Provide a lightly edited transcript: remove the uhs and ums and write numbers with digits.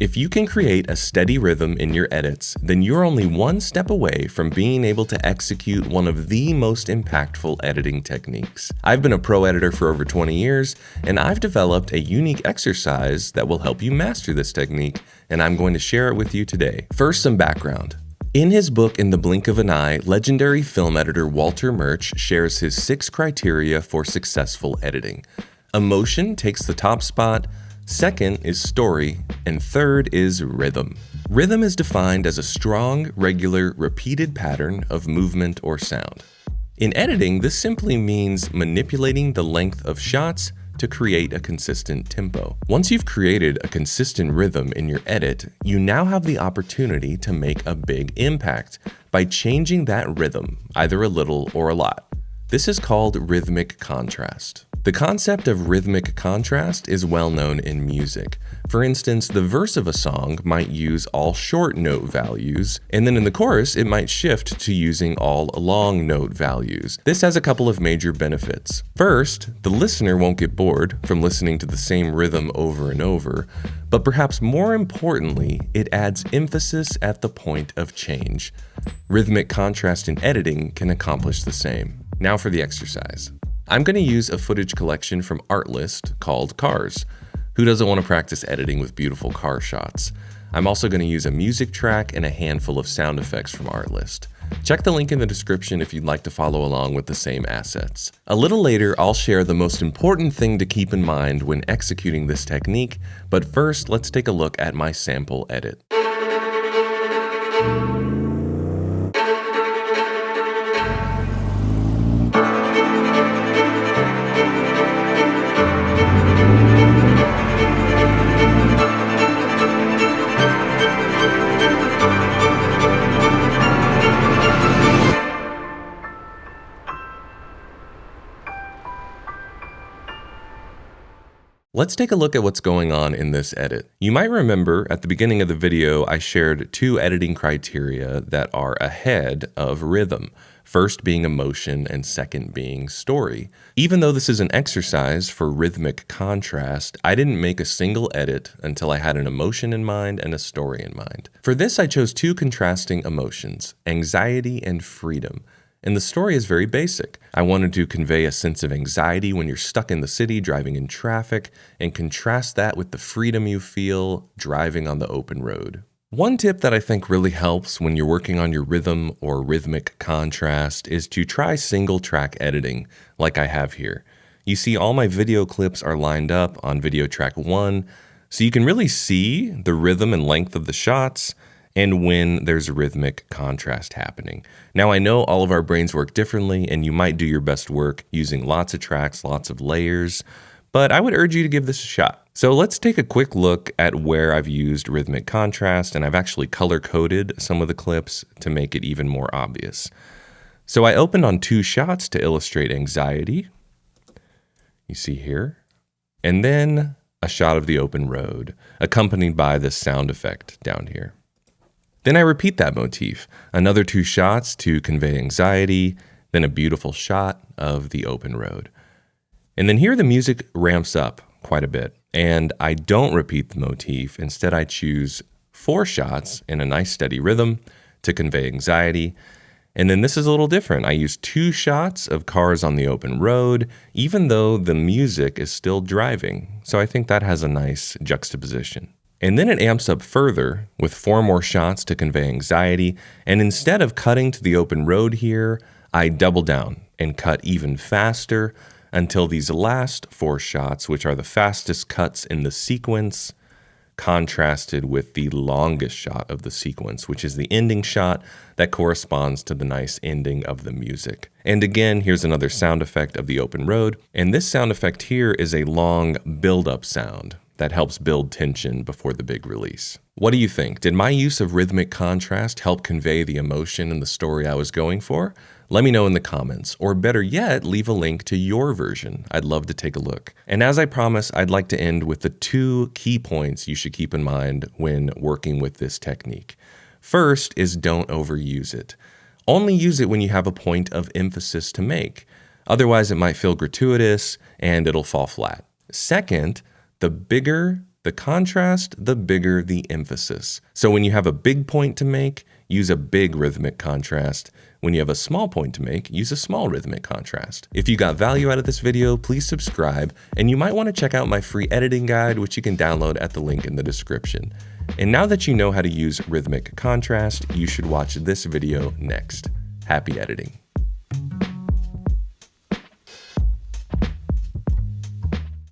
If you can create a steady rhythm in your edits, then you're only one step away from being able to execute one of the most impactful editing techniques. I've been a pro editor for over 20 years, and I've developed a unique exercise that will help you master this technique, and I'm going to share it with you today. First, some background. In his book In the Blink of an Eye, legendary film editor Walter Murch shares his 6 criteria for successful editing. Emotion takes the top spot, second is story, and third is rhythm. Rhythm is defined as a strong, regular, repeated pattern of movement or sound. In editing, this simply means manipulating the length of shots to create a consistent tempo. Once you've created a consistent rhythm in your edit, you now have the opportunity to make a big impact by changing that rhythm, either a little or a lot. This is called rhythmic contrast. The concept of rhythmic contrast is well known in music. For instance, the verse of a song might use all short note values, and then in the chorus, it might shift to using all long note values. This has a couple of major benefits. First, the listener won't get bored from listening to the same rhythm over and over, but perhaps more importantly, it adds emphasis at the point of change. Rhythmic contrast in editing can accomplish the same. Now for the exercise. I'm going to use a footage collection from Artlist called Cars. Who doesn't want to practice editing with beautiful car shots? I'm also going to use a music track and a handful of sound effects from Artlist. Check the link in the description if you'd like to follow along with the same assets. A little later, I'll share the most important thing to keep in mind when executing this technique, but first, let's take a look at my sample edit. Let's take a look at what's going on in this edit. You might remember at the beginning of the video, I shared 2 editing criteria that are ahead of rhythm. First being emotion and second being story. Even though this is an exercise for rhythmic contrast, I didn't make a single edit until I had an emotion in mind and a story in mind. For this, I chose 2 contrasting emotions, anxiety and freedom. And the story is very basic. I wanted to convey a sense of anxiety when you're stuck in the city driving in traffic and contrast that with the freedom you feel driving on the open road. One tip that I think really helps when you're working on your rhythm or rhythmic contrast is to try single track editing like I have here. You see all my video clips are lined up on video track 1, so you can really see the rhythm and length of the shots and when there's rhythmic contrast happening. Now I know all of our brains work differently and you might do your best work using lots of tracks, lots of layers, but I would urge you to give this a shot. So let's take a quick look at where I've used rhythmic contrast, and I've actually color-coded some of the clips to make it even more obvious. So I opened on 2 shots to illustrate anxiety, you see here, and then a shot of the open road, accompanied by this sound effect down here. Then I repeat that motif, another 2 shots to convey anxiety, then a beautiful shot of the open road. And then here the music ramps up quite a bit, and I don't repeat the motif. Instead, I choose 4 shots in a nice steady rhythm to convey anxiety. And then this is a little different. I use 2 shots of cars on the open road, even though the music is still driving. So I think that has a nice juxtaposition. And then it amps up further with 4 more shots to convey anxiety. And instead of cutting to the open road here, I double down and cut even faster until these last 4 shots, which are the fastest cuts in the sequence, contrasted with the longest shot of the sequence, which is the ending shot that corresponds to the nice ending of the music. And again, here's another sound effect of the open road. And this sound effect here is a long build-up sound that helps build tension before the big release. What do you think? Did my use of rhythmic contrast help convey the emotion and the story I was going for? Let me know in the comments, or better yet, leave a link to your version. I'd love to take a look. And as I promised, I'd like to end with the 2 key points you should keep in mind when working with this technique. First is don't overuse it. Only use it when you have a point of emphasis to make. Otherwise, it might feel gratuitous and it'll fall flat. Second, the bigger The contrast, the bigger the emphasis. So when you have a big point to make, use a big rhythmic contrast. When you have a small point to make, use a small rhythmic contrast. If you got value out of this video, please subscribe, and you might want to check out my free editing guide, which you can download at the link in the description. And now that you know how to use rhythmic contrast, you should watch this video next. Happy editing.